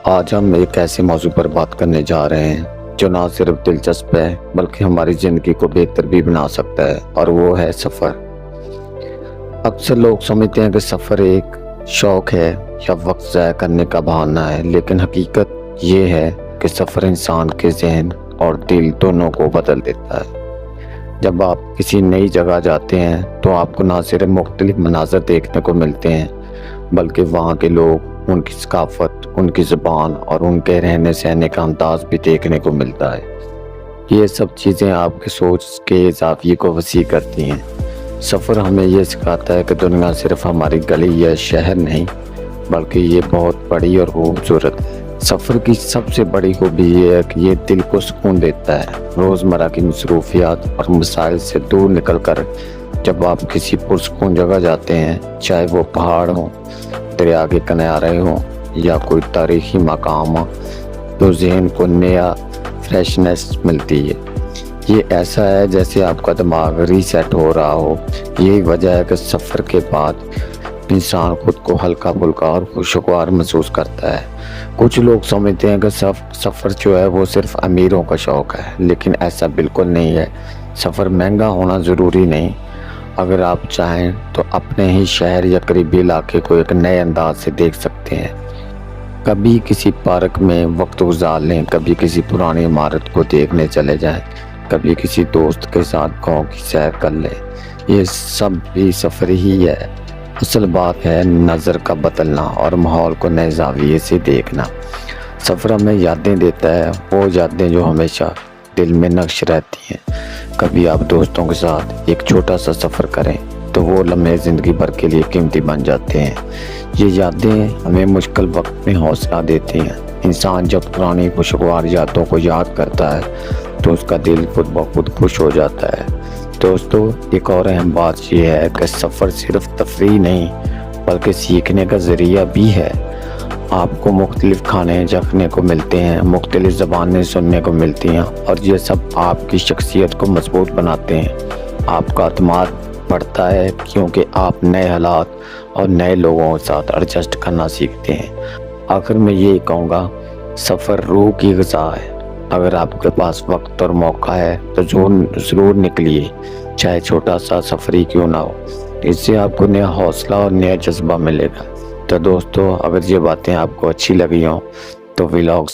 آج ہم ایک ایسے موضوع پر بات کرنے جا رہے ہیں جو نہ صرف دلچسپ ہے بلکہ ہماری زندگی کو بہتر بھی بنا سکتا ہے، اور وہ ہے سفر۔ اکثر لوگ سمجھتے ہیں کہ سفر ایک شوق ہے یا وقت ضائع کرنے کا بہانہ ہے، لیکن حقیقت یہ ہے کہ سفر انسان کے ذہن اور دل دونوں کو بدل دیتا ہے۔ جب آپ کسی نئی جگہ جاتے ہیں تو آپ کو نہ صرف مختلف مناظر دیکھنے کو ملتے ہیں بلکہ وہاں کے لوگ، ان کی ثقافت، ان کی زبان اور ان کے رہنے سہنے کا انداز بھی دیکھنے کو ملتا ہے۔ یہ سب چیزیں آپ کے سوچ کے زاویے کو وسیع کرتی ہیں۔ سفر ہمیں یہ سکھاتا ہے کہ دنیا صرف ہماری گلی یا شہر نہیں بلکہ یہ بہت بڑی اور خوبصورت ہے۔ سفر کی سب سے بڑی خوبی یہ ہے کہ یہ دل کو سکون دیتا ہے۔ روزمرہ کی مصروفیات اور مسائل سے دور نکل کر جب آپ کسی پرسکون جگہ جاتے ہیں، چاہے وہ پہاڑ ہوں، دریا کے کنارے ہوں یا کوئی تاریخی مقام ہو، تو ذہن کو نیا فریشنس ملتی ہے۔ یہ ایسا ہے جیسے آپ کا دماغ ریسیٹ ہو رہا ہو۔ یہی وجہ ہے کہ سفر کے بعد انسان خود کو ہلکا پھلکا اور خوشگوار محسوس کرتا ہے۔ کچھ لوگ سمجھتے ہیں کہ سفر جو ہے وہ صرف امیروں کا شوق ہے، لیکن ایسا بالکل نہیں ہے۔ سفر مہنگا ہونا ضروری نہیں۔ اگر آپ چاہیں تو اپنے ہی شہر یا قریبی علاقے کو ایک نئے انداز سے دیکھ سکتے ہیں۔ کبھی کسی پارک میں وقت گزار لیں، کبھی کسی پرانی عمارت کو دیکھنے چلے جائیں، کبھی کسی دوست کے ساتھ گاؤں کی سیر کر لیں۔ یہ سب بھی سفر ہی ہے۔ اصل بات ہے نظر کا بدلنا اور ماحول کو نئے زاویے سے دیکھنا۔ سفر ہمیں یادیں دیتا ہے، وہ یادیں جو ہمیشہ دل میں نقش رہتی ہیں۔ کبھی آپ دوستوں کے ساتھ ایک چھوٹا سا سفر کریں تو وہ لمحے زندگی بھر کے لیے قیمتی بن جاتے ہیں۔ یہ یادیں ہمیں مشکل وقت میں حوصلہ دیتی ہیں۔ انسان جب پرانی خوشگوار یادوں کو یاد کرتا ہے تو اس کا دل خود بخود خوش ہو جاتا ہے۔ دوستو، ایک اور اہم بات یہ ہے کہ سفر صرف تفریح نہیں بلکہ سیکھنے کا ذریعہ بھی ہے۔ آپ کو مختلف کھانے چکھنے کو ملتے ہیں، مختلف زبانیں سننے کو ملتی ہیں، اور یہ سب آپ کی شخصیت کو مضبوط بناتے ہیں۔ آپ کا اعتماد بڑھتا ہے کیونکہ آپ نئے حالات اور نئے لوگوں کے ساتھ ایڈجسٹ کرنا سیکھتے ہیں۔ آخر میں یہ کہوں گا، سفر روح کی غذا ہے۔ اگر آپ کے پاس وقت اور موقع ہے تو ضرور نکلیے، چاہے چھوٹا سا سفر ہی کیوں نہ ہو۔ اس سے آپ کو نیا حوصلہ اور نیا جذبہ ملے گا۔ تو دوستو، اگر یہ باتیں آپ کو اچھی لگی ہوں تو ولاگ